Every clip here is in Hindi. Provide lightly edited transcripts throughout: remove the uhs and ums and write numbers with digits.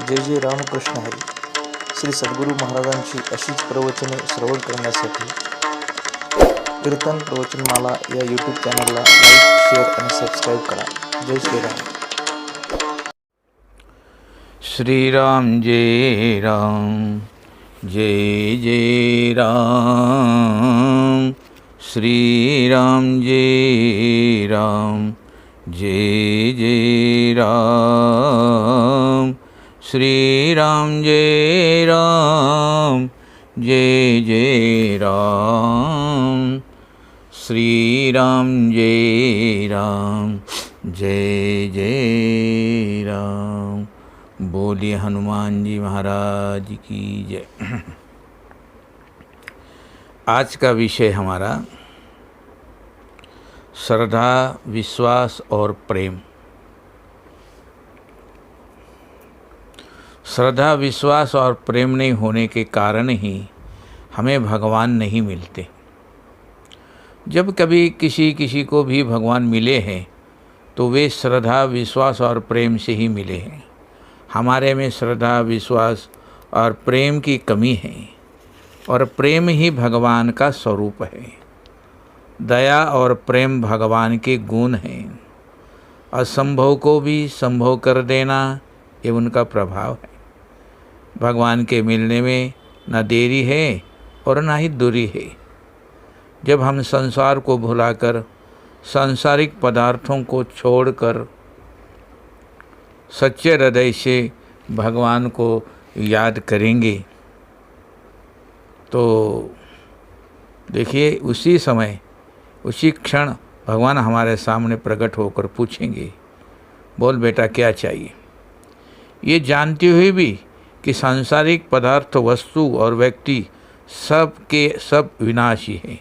जय जय रामकृष्ण हरी. श्री सद्गुरू महाराजांची अशीच प्रवचने श्रवण करण्यासाठी कीर्तन प्रवचनमाला या यूट्यूब चॅनलला लाईक, शेअर आणि सबस्क्राईब करा. जय श्रीराम. श्रीराम जय राम, जय जय राम. श्रीराम जय राम, जय जय राम. श्रीराम जय राम, जय जय राम. श्रीराम जय राम, जय जय राम. बोलिए हनुमान जी महाराज की जय. आज का विषय हमारा श्रद्धा, विश्वास और प्रेम. श्रद्धा, विश्वास और प्रेम नहीं होने के कारण ही हमें भगवान नहीं मिलते. जब कभी किसी को भी भगवान मिले हैं तो वे श्रद्धा, विश्वास और प्रेम से ही मिले हैं. हमारे में श्रद्धा, विश्वास और प्रेम की कमी है और प्रेम ही भगवान का स्वरूप है. दया और प्रेम भगवान के गुण हैं. असंभव को भी संभव कर देना ये उनका प्रभाव है. भगवान के मिलने में न देरी है और न ही दूरी है. जब हम संसार को भुलाकर सांसारिक पदार्थों को छोड़कर सच्चे हृदय से भगवान को याद करेंगे तो देखिए उसी समय, उसी क्षण भगवान हमारे सामने प्रकट होकर पूछेंगे, बोल बेटा क्या चाहिए. ये जानते हुए भी कि सांसारिक पदार्थ, वस्तु और व्यक्ति सब के सब विनाशी हैं,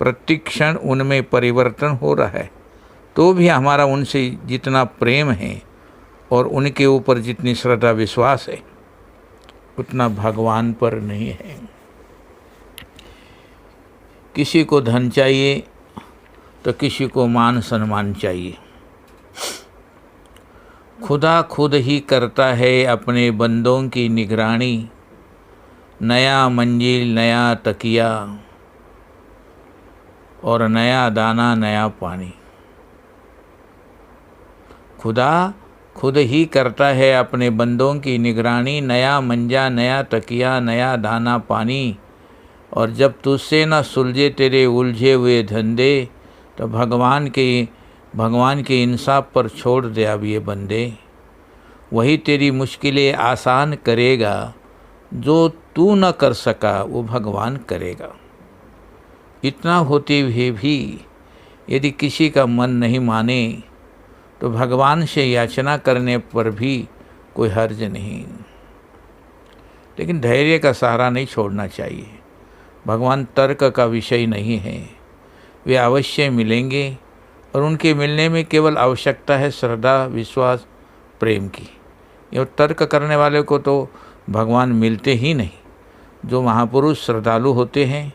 प्रत्येक क्षण उनमें परिवर्तन हो रहा है, तो भी हमारा उनसे जितना प्रेम है और उनके ऊपर जितनी श्रद्धा, विश्वास है उतना भगवान पर नहीं है. किसी को धन चाहिए तो किसी को मान सम्मान चाहिए. खुदा खुद ही करता है अपने बंदों की निगरानी. नया मंजिल, नया तकिया और नया दाना, नया पानी. खुदा खुद ही करता है अपने बंदों की निगरानी. नया मंजा, नया तकिया, नया दाना पानी. और जब तुझसे न सुलझे तेरे उलझे हुए धंधे तो भगवान के इंसाफ पर छोड़ दे अब ये बंदे. वही तेरी मुश्किलें आसान करेगा. जो तू न कर सका वो भगवान करेगा. इतना होते हुए भी यदि किसी का मन नहीं माने तो भगवान से याचना करने पर भी कोई हर्ज नहीं. लेकिन धैर्य का सहारा नहीं छोड़ना चाहिए. भगवान तर्क का विषय नहीं है. वे अवश्य मिलेंगे और उनके मिलने में केवल आवश्यकता है श्रद्धा, विश्वास, प्रेम की. ये तर्क करने वाले को तो भगवान मिलते ही नहीं. जो महापुरुष श्रद्धालु होते हैं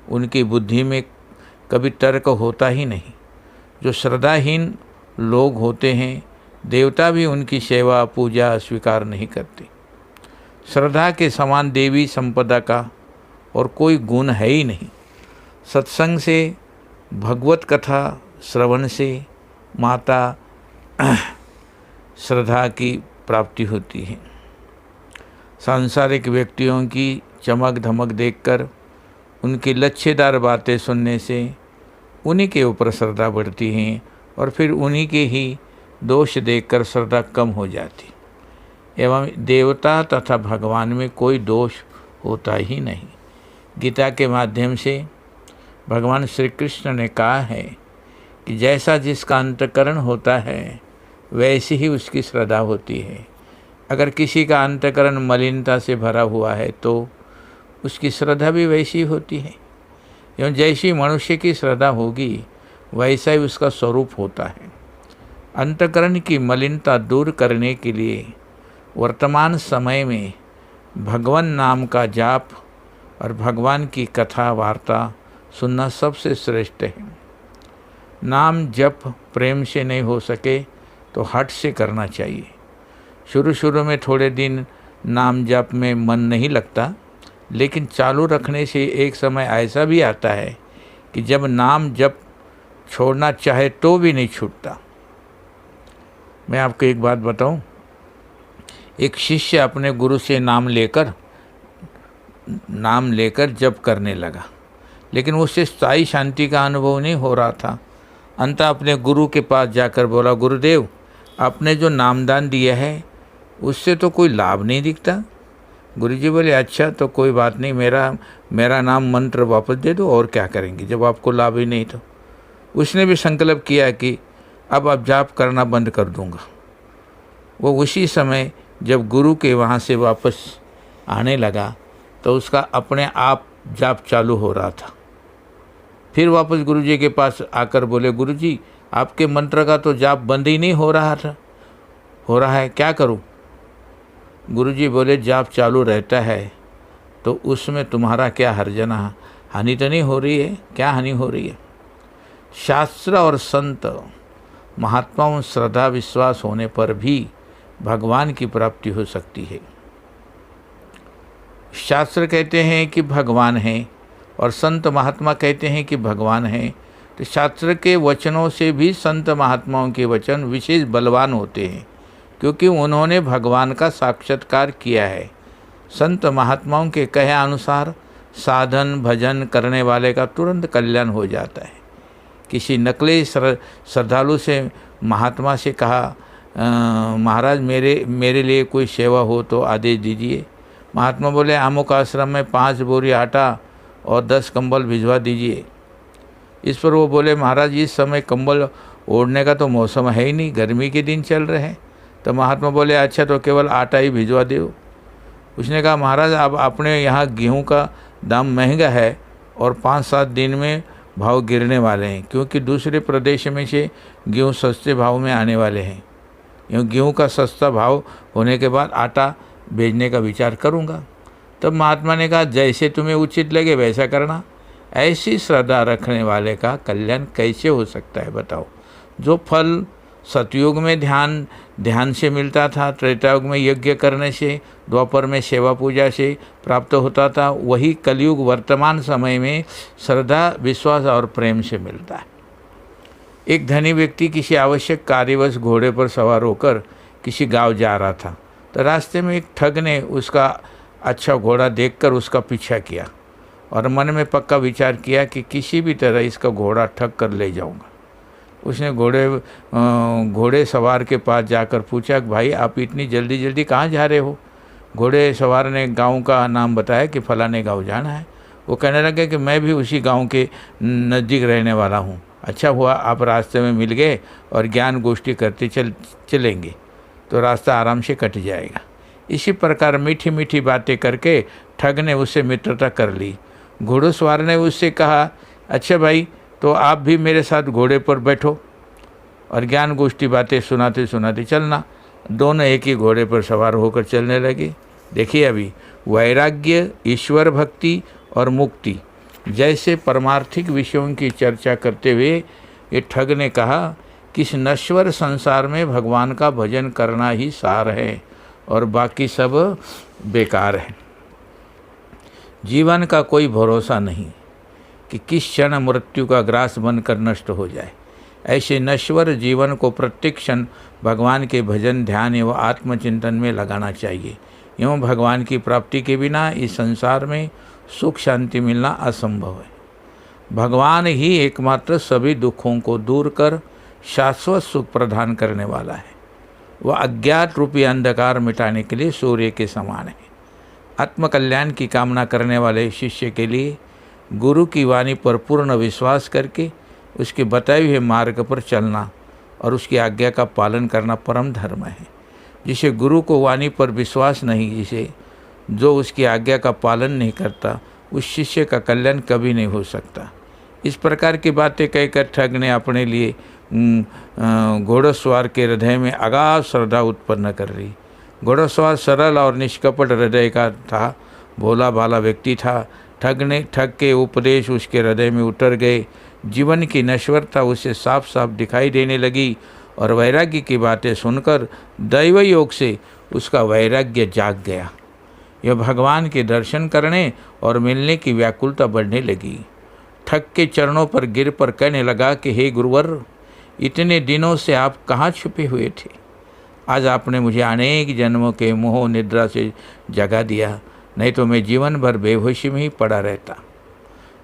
उनकी बुद्धि में कभी तर्क होता ही नहीं. जो श्रद्धाहीन लोग होते हैं देवता भी उनकी सेवा, पूजा स्वीकार नहीं करते. श्रद्धा के समान देवी संपदा का और कोई गुण है ही नहीं. सत्संग से, भगवत कथा श्रवण से माता श्रद्धा की प्राप्ति होती है. सांसारिक व्यक्तियों की चमक धमक देखकर, उनकी लच्छेदार बातें सुनने से उन्हीं के ऊपर श्रद्धा बढ़ती हैं और फिर उन्हीं के ही दोष देखकर श्रद्धा कम हो जाती. एवं देवता तथा भगवान में कोई दोष होता ही नहीं. गीता के माध्यम से भगवान श्री कृष्ण ने कहा है कि जैसा जिसका अंतःकरण होता है वैसी ही उसकी श्रद्धा होती है. अगर किसी का अंतःकरण मलिनता से भरा हुआ है तो उसकी श्रद्धा भी वैसी होती है. एवं जैसी मनुष्य की श्रद्धा होगी वैसा ही उसका स्वरूप होता है. अंतःकरण की मलिनता दूर करने के लिए वर्तमान समय में भगवान नाम का जाप और भगवान की कथा वार्ता सुनना सबसे श्रेष्ठ है. नाम जप प्रेम से नहीं हो सके तो हठ से करना चाहिए. शुरू शुरू में थोड़े दिन नाम जप में मन नहीं लगता, लेकिन चालू रखने से एक समय ऐसा भी आता है कि जब नाम जप छोड़ना चाहे तो भी नहीं छूटता। मैं आपको एक बात बताऊं, एक शिष्य अपने गुरु से नाम लेकर जप करने लगा, लेकिन उससे स्थायी शांति का अनुभव नहीं हो रहा था। अंततः अपने गुरु के पास जाकर बोला, गुरुदेव, आपने जो नामदान दिया है उससे तो कोई लाभ नहीं दिखता। गुरुजी बोले, अच्छा तो कोई बात नहीं, मेरा नाम मंत्र वापस दे दो, और क्या करेंगे जब आपको लाभ ही नहीं। तो उसने भी संकल्प किया कि अब जाप करना बंद कर दूंगा। वो उसी समय जब गुरु के वहाँ से वापस आने लगा तो उसका अपने आप जाप चालू हो रहा था। फिर वापस गुरुजी के पास आकर बोले, गुरुजी, आपके मंत्र का तो जाप बंद ही नहीं हो रहा है, क्या करूं? गुरुजी बोले, जाप चालू रहता है तो उसमें तुम्हारा क्या हर्जना, हानि तो नहीं हो रही है? क्या हानि हो रही है? शास्त्र और संत महात्माओं श्रद्धा विश्वास होने पर भी भगवान की प्राप्ति हो सकती है। शास्त्र कहते हैं कि भगवान हैं और संत महात्मा कहते हैं कि भगवान हैं, तो शास्त्र के वचनों से भी संत महात्माओं के वचन विशेष बलवान होते हैं, क्योंकि उन्होंने भगवान का साक्षात्कार किया है। संत महात्माओं के कहे अनुसार साधन भजन करने वाले का तुरंत कल्याण हो जाता है। किसी नकली श्रद्धालु से महात्मा से कहा, महाराज मेरे लिए कोई सेवा हो तो आदेश दीजिए। महात्मा बोले, अमुक आश्रम में 5 बोरी आटा और 10 कंबल भिजवा दीजिए। इस पर वो बोले, महाराज इस समय कंबल ओढ़ने का तो मौसम है ही नहीं, गर्मी के दिन चल रहे हैं। तो महात्मा बोले, अच्छा तो केवल आटा ही भिजवा दो। उसने कहा, महाराज अब अपने यहाँ गेहूँ का दाम महंगा है और 5-7 दिन में भाव गिरने वाले हैं, क्योंकि दूसरे प्रदेश में से गेहूँ सस्ते भाव में आने वाले हैं। यूँ गेहूँ का सस्ता भाव होने के बाद आटा भेजने का विचार करूँगा। तब महात्मा ने कहा, जैसे तुम्हें उचित लगे वैसा करना। ऐसी श्रद्धा रखने वाले का कल्याण कैसे हो सकता है बताओ? जो फल सतयुग में ध्यान से मिलता था, त्रेतायुग में यज्ञ करने से, द्वापर में सेवा पूजा से प्राप्त होता था, वही कलयुग वर्तमान समय में श्रद्धा विश्वास और प्रेम से मिलता है। एक धनी व्यक्ति किसी आवश्यक कार्यवश घोड़े पर सवार होकर किसी गांव जा रहा था, तो रास्ते में एक ठग ने उसका अच्छा घोड़ा देखकर उसका पीछा किया और मन में पक्का विचार किया कि किसी भी तरह इसका घोड़ा ठग कर ले जाऊंगा। उसने घोड़े सवार के पास जाकर पूछा, भाई आप इतनी जल्दी कहाँ जा रहे हो? घोड़े सवार ने गांव का नाम बताया कि फलाने गांव जाना है। वो कहने लगे कि मैं भी उसी गांव के नज़दीक रहने वाला हूँ। अच्छा हुआ आप रास्ते में मिल गए और ज्ञान गोष्ठी करते चलेंगे तो रास्ता आराम से कट जाएगा। इसी प्रकार मीठी मीठी बातें करके ठग ने उससे मित्रता कर ली। घोड़सवार ने उससे कहा, अच्छा भाई तो आप भी मेरे साथ घोड़े पर बैठो और ज्ञान गोष्ठी बातें सुनाते सुनाते चलना। दोनों एक ही घोड़े पर सवार होकर चलने लगे। देखिए, अभी वैराग्य, ईश्वर भक्ति और मुक्ति जैसे परमार्थिक विषयों की चर्चा करते हुए ये ठग ने कहा कि इस नश्वर संसार में भगवान का भजन करना ही सार है और बाकी सब बेकार है। जीवन का कोई भरोसा नहीं कि किस क्षण मृत्यु का ग्रास बनकर नष्ट हो जाए। ऐसे नश्वर जीवन को प्रत्येक क्षण भगवान के भजन, ध्यान एवं आत्मचिंतन में लगाना चाहिए। एवं भगवान की प्राप्ति के बिना इस संसार में सुख शांति मिलना असंभव है। भगवान ही एकमात्र सभी दुखों को दूर कर शाश्वत सुख प्रदान करने वाला है। वह अज्ञात रूपी अंधकार मिटाने के लिए सूर्य के समान है। आत्मकल्याण की कामना करने वाले शिष्य के लिए गुरु की वाणी पर पूर्ण विश्वास करके उसके बताए हुए मार्ग पर चलना और उसकी आज्ञा का पालन करना परम धर्म है। जिसे गुरु को वाणी पर विश्वास नहीं, जो उसकी आज्ञा का पालन नहीं करता, उस शिष्य का कल्याण कभी नहीं हो सकता। इस प्रकार की बातें कहकर ठग ने अपने लिए घोड़सवार के हृदय में अगाध श्रद्धा उत्पन्न कर ली। घोड़सवार सरल और निष्कपट हृदय का था, भोला भाला व्यक्ति था। ठग के उपदेश उसके हृदय में उतर गए। जीवन की नश्वरता उसे साफ साफ दिखाई देने लगी और वैराग्य की बातें सुनकर दैव योग से उसका वैराग्य जाग गया। यह भगवान के दर्शन करने और मिलने की व्याकुलता बढ़ने लगी। ठग के चरणों पर गिर पर कहने लगा कि हे गुरुवर, इतने दिनों से आप कहाँ छुपे हुए थे? आज आपने मुझे अनेक जन्मों के मोह निद्रा से जगा दिया, नहीं तो मैं जीवन भर बेहोशी में ही पड़ा रहता।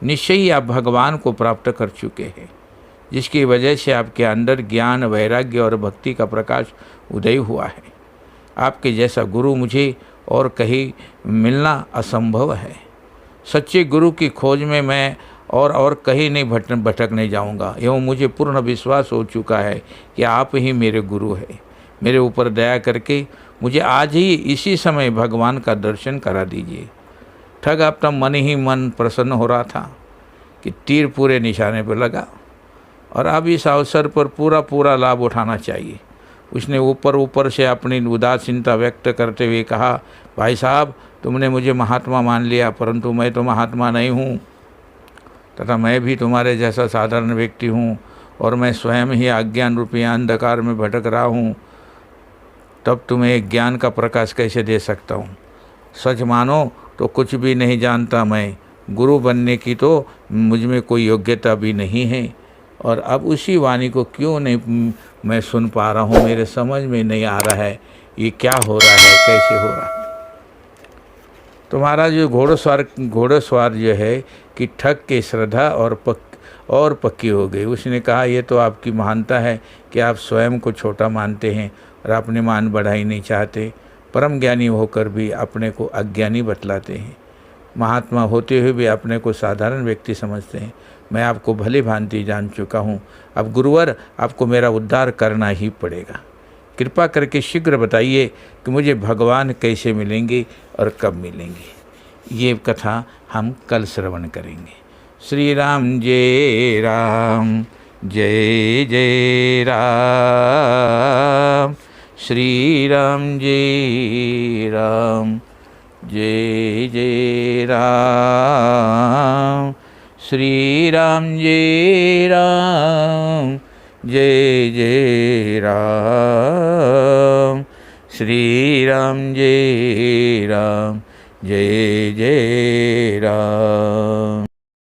निश्चय ही आप भगवान को प्राप्त कर चुके हैं, जिसकी वजह से आपके अंदर ज्ञान, वैराग्य और भक्ति का प्रकाश उदय हुआ है। आपके जैसा गुरु मुझे और कहीं मिलना असंभव है। सच्चे गुरु की खोज में मैं और कहीं नहीं भटकने जाऊंगा। एवं मुझे पूर्ण विश्वास हो चुका है कि आप ही मेरे गुरु हैं। मेरे ऊपर दया करके मुझे आज ही इसी समय भगवान का दर्शन करा दीजिए। ठग अपना मन ही मन प्रसन्न हो रहा था कि तीर पूरे निशाने पर लगा और अब इस अवसर पर पूरा लाभ उठाना चाहिए। उसने ऊपर से अपनी उदासीनता व्यक्त करते हुए कहा, भाई साहब, तुमने मुझे महात्मा मान लिया, परंतु मैं तो महात्मा नहीं हूँ तथा मैं भी तुम्हारे जैसा साधारण व्यक्ति हूँ और मैं स्वयं ही अज्ञान रूपी अंधकार में भटक रहा हूँ। तब तुम्हें ज्ञान का प्रकाश कैसे दे सकता हूँ? सच मानो तो कुछ भी नहीं जानता मैं। गुरु बनने की तो मुझ में कोई योग्यता भी नहीं है। और अब उसी वाणी को क्यों नहीं मैं सुन पा रहा हूँ? मेरे समझ में नहीं आ रहा है ये क्या हो रहा है, कैसे हो रहा है। तुम्हारा जो घोड़सवार जो है कि ठग के श्रद्धा और पक्की हो गई। उसने कहा, ये तो आपकी महानता है कि आप स्वयं को छोटा मानते हैं और अपनी मान बढ़ाई नहीं चाहते। परम ज्ञानी होकर भी अपने को अज्ञानी बतलाते हैं। महात्मा होते हुए भी अपने को साधारण व्यक्ति समझते हैं। मैं आपको भली भांति जान चुका हूँ। अब गुरुवर, आपको मेरा उद्धार करना ही पड़ेगा। कृपा करके शीघ्र बताइए कि मुझे भगवान कैसे मिलेंगे और कब मिलेंगे। ये कथा हम कल श्रवण करेंगे। श्री राम जय राम, जय जय राम। श्री राम जय राम, जय जय राम। श्री राम जय राम, जय जय राम। श्री राम जय राम, जय जय राम।